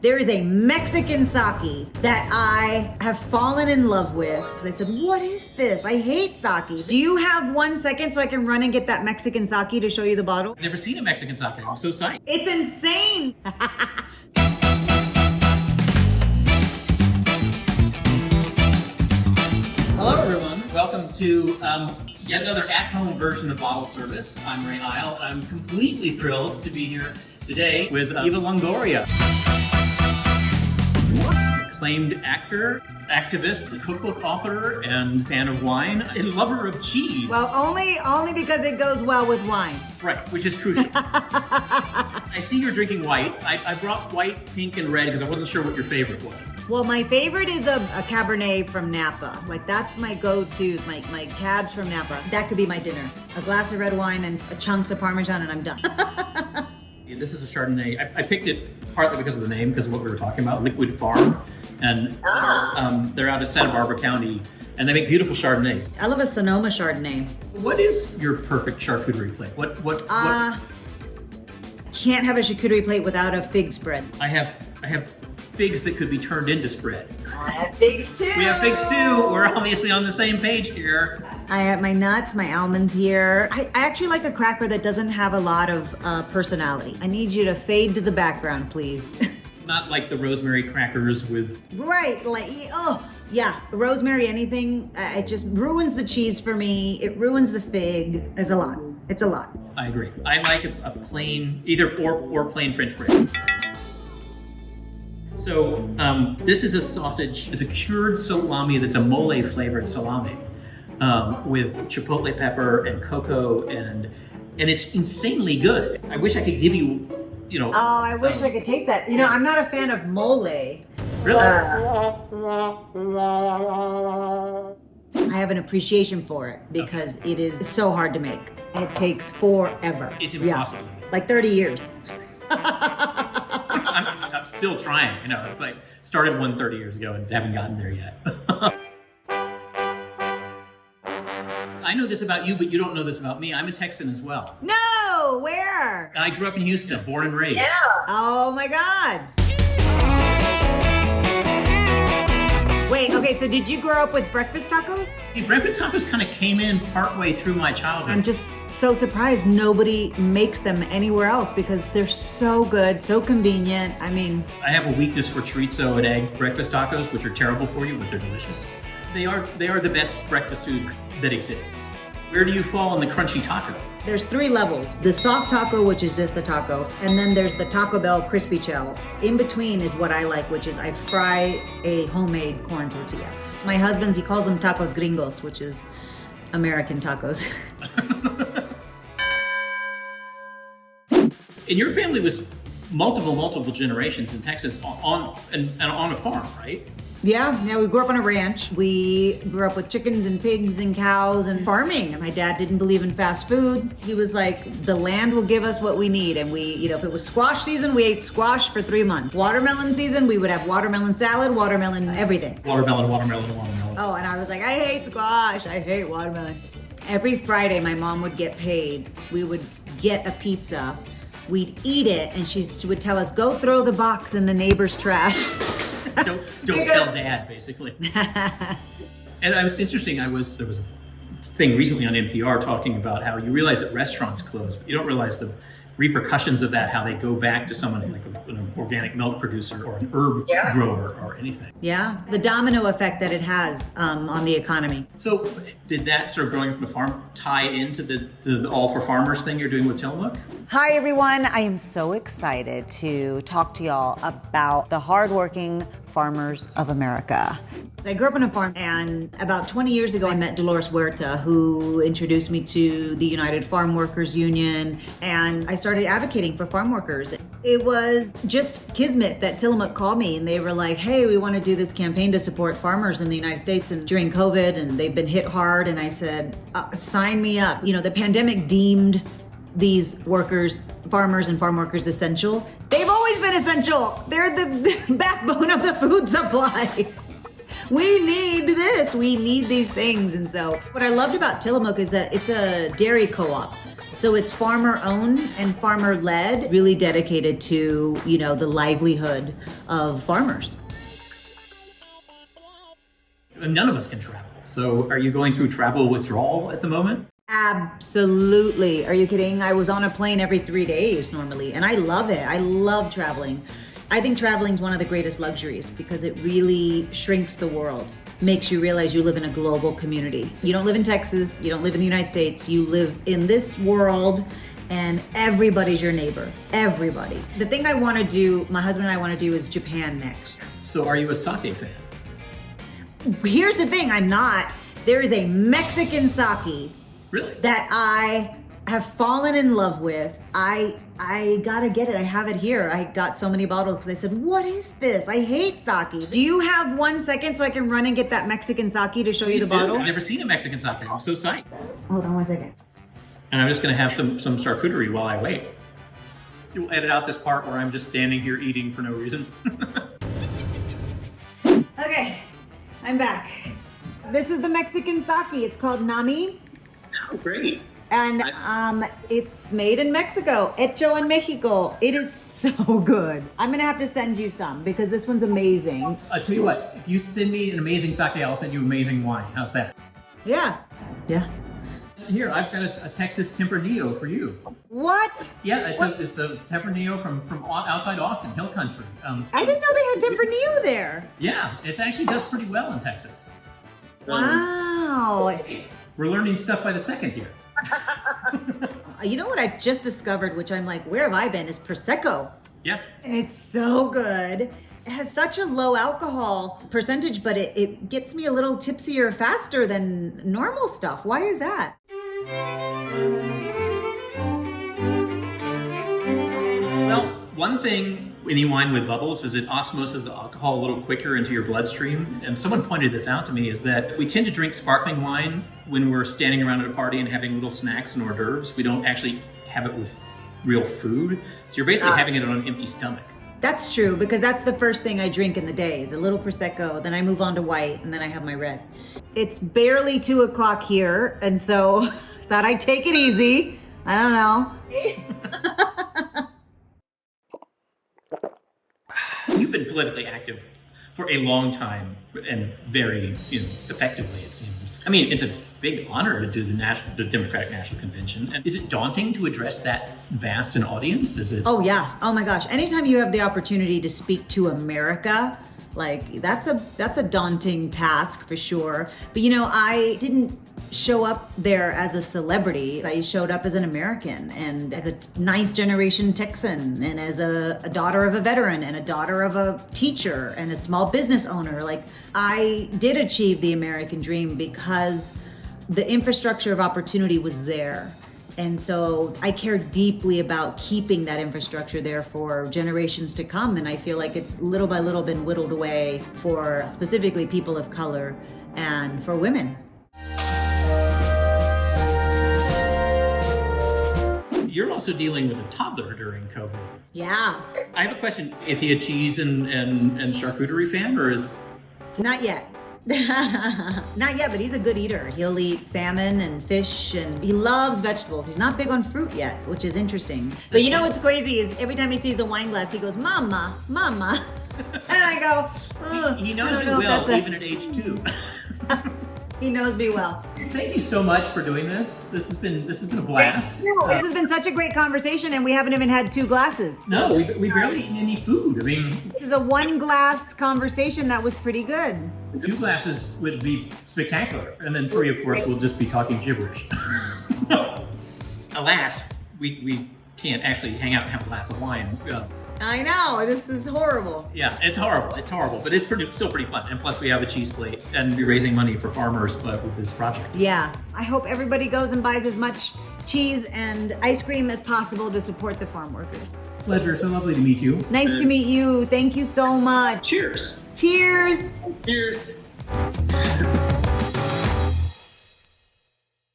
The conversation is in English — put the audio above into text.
There is a Mexican sake that I have fallen in love with. So I said, what is this? I hate sake. Do you have 1 second so I can run and get that Mexican sake to show you the bottle? I've never seen a Mexican sake. I'm so psyched. It's insane. Hello, everyone. Welcome to yet another at-home version of bottle service. I'm Ray Isle. I'm completely thrilled to be here today with Eva Longoria, acclaimed actor, activist, cookbook author, and fan of wine, and lover of cheese. Well, only because it goes well with wine. Right, which is crucial. I see you're drinking white. I brought white, pink, and red because I wasn't sure what your favorite was. Well, my favorite is a Cabernet from Napa. Like, that's my go-tos, my cabs from Napa. That could be my dinner. A glass of red wine and chunks of Parmesan and I'm done. This is a Chardonnay. I picked it partly because of the name, because of what we were talking about, Liquid Farm. And they're out of Santa Barbara County, and they make beautiful Chardonnays. I love a Sonoma Chardonnay. What is your perfect charcuterie plate? What? Can't have a charcuterie plate without a fig spread. I have figs that could be turned into spread. I have figs too. We have figs too. We're obviously on the same page here. I have my nuts, my almonds here. I actually like a cracker that doesn't have a lot of personality. I need you to fade to the background, please. Not like the rosemary crackers with... Right, like, oh, yeah, rosemary anything, it just ruins the cheese for me. It ruins the fig. It's a lot. It's a lot. I agree. I like a plain, either or plain French bread. So this is a sausage. It's a cured salami that's a mole flavored salami with chipotle pepper and cocoa, and it's insanely good. I wish I could give you, Oh, I wish I could taste that. I'm not a fan of mole. Really? I have an appreciation for it because it is so hard to make. It takes forever. It's impossible. Yeah, like 30 years. I'm still trying. It's like started 30 years ago and haven't gotten there yet. I know this about you, but you don't know this about me. I'm a Texan as well. No, where? I grew up in Houston, born and raised. Yeah. Oh my God. Wait, okay, so did you grow up with breakfast tacos? Breakfast tacos kind of came in partway through my childhood. I'm just so surprised nobody makes them anywhere else because they're so good, so convenient. I have a weakness for chorizo and egg breakfast tacos, which are terrible for you, but they're delicious. They are the best breakfast food that exists. Where do you fall in the crunchy taco? There's 3 levels. The soft taco, which is just the taco, and then there's the Taco Bell crispy shell. In between is what I like, which is I fry a homemade corn tortilla. My husband's, he calls them tacos gringos, which is American tacos. And your family was multiple generations in Texas on a farm, right? Yeah, we grew up on a ranch. We grew up with chickens and pigs and cows and farming. My dad didn't believe in fast food. He was like, the land will give us what we need. And we, if it was squash season, we ate squash for 3 months. Watermelon season, we would have watermelon salad, watermelon everything. Watermelon. Oh, and I was like, I hate squash. I hate watermelon. Every Friday, my mom would get paid. We would get a pizza. We'd eat it, and she would tell us, go throw the box in the neighbor's trash. Don't tell Dad, basically. And it was interesting. There was a thing recently on NPR talking about how you realize that restaurants close, but you don't realize the repercussions of that, how they go back to someone like an organic milk producer or an herb grower or anything. Yeah, the domino effect that it has on the economy. So did that sort of growing up on the farm tie into the AllForFarmers thing you're doing with Tillamook? Hi everyone, I am so excited to talk to y'all about the hardworking farmers of America. I grew up on a farm, and about 20 years ago I met Dolores Huerta, who introduced me to the United Farm Workers Union, and I started advocating for farm workers. It was just kismet that Tillamook called me, and they were like, hey, we want to do this campaign to support farmers in the United States and during COVID, and they've been hit hard, and I said, sign me up. The pandemic deemed these workers, farmers and farm workers, essential. They've always been essential. They're the backbone of the food supply. We need this. We need these things. And so what I loved about Tillamook is that it's a dairy co-op. So it's farmer owned and farmer led, really dedicated to, the livelihood of farmers. None of us can travel. So are you going through travel withdrawal at the moment? Absolutely. Are you kidding? I was on a plane every 3 days normally, and I love it. I love traveling. I think traveling is one of the greatest luxuries because it really shrinks the world, makes you realize you live in a global community. You don't live in Texas, you don't live in the United States, you live in this world, and everybody's your neighbor. Everybody. The thing I want to do, my husband and I want to do, is Japan next. So are you a sake fan? Here's the thing, I'm not. There is a Mexican sake Really? that I have fallen in love with. I gotta get it. I have it here. I got so many bottles because I said, what is this? I hate sake. Do you have 1 second so I can run and get that Mexican sake to show you the bottle? I've never seen a Mexican sake. I'm so psyched. Hold on 1 second. And I'm just gonna have some charcuterie while I wait. You'll edit out this part where I'm just standing here eating for no reason. Okay, I'm back. This is the Mexican sake. It's called Nami. Oh, great. And it's made in Mexico, hecho en Mexico. It is so good. I'm gonna have to send you some because this one's amazing. I'll tell you what, if you send me an amazing sake, I'll send you amazing wine. How's that? Yeah. Here, I've got a Texas Tempranillo for you. What? Yeah, it's the Tempranillo from outside Austin, Hill Country. I didn't know they had Tempranillo there. Yeah, it actually does pretty well in Texas. Wow. We're learning stuff by the second here. You know what I've just discovered, which I'm like, where have I been, is Prosecco. Yeah. And it's so good. It has such a low alcohol percentage, but it gets me a little tipsier faster than normal stuff. Why is that? Well, one thing, any wine with bubbles, is it osmoses the alcohol a little quicker into your bloodstream. And someone pointed this out to me, is that we tend to drink sparkling wine when we're standing around at a party and having little snacks and hors d'oeuvres. We don't actually have it with real food. So you're basically having it on an empty stomach. That's true, because that's the first thing I drink in the day is a little Prosecco, then I move on to white, and then I have my red. It's barely 2 o'clock here, and so thought I'd take it easy. I don't know. You've been politically active for a long time and very, effectively, it seems. I mean, it's a big honor to do the Democratic National Convention. And is it daunting to address that vast an audience? Is it? Oh yeah. Oh my gosh. Anytime you have the opportunity to speak to America, like that's a daunting task for sure. But I didn't show up there as a celebrity. I showed up as an American and as a 9th generation Texan and as a daughter of a veteran and a daughter of a teacher and a small business owner. Like I did achieve the American dream because the infrastructure of opportunity was there. And so I care deeply about keeping that infrastructure there for generations to come. And I feel like it's little by little been whittled away for specifically people of color and for women. You're also dealing with a toddler during COVID. Yeah. I have a question. Is he a cheese and charcuterie fan, or is... Not yet. Not yet, but he's a good eater. He'll eat salmon and fish, and he loves vegetables. He's not big on fruit yet, which is interesting. But you know what's crazy is every time he sees a wine glass, he goes, "Mama, Mama." And I go, "Oh, he knows you well, even at age 2. He knows me well. Thank you so much for doing this. This has been a blast. This has been such a great conversation, and we haven't even had 2 glasses. No, we barely eaten any food. I mean, this is a 1 glass conversation that was pretty good. 2 glasses would be spectacular, and then 3, of course, we'll just be talking gibberish. Alas, we can't actually hang out and have a glass of wine. I know, this is horrible. Yeah, it's horrible. It's horrible, but it's still pretty fun. And plus, we have a cheese plate, and we're raising money for farmers with this project. Yeah, I hope everybody goes and buys as much cheese and ice cream as possible to support the farm workers. Pleasure. So lovely to meet you. Nice to meet you. Thank you so much. Cheers. Cheers. Cheers.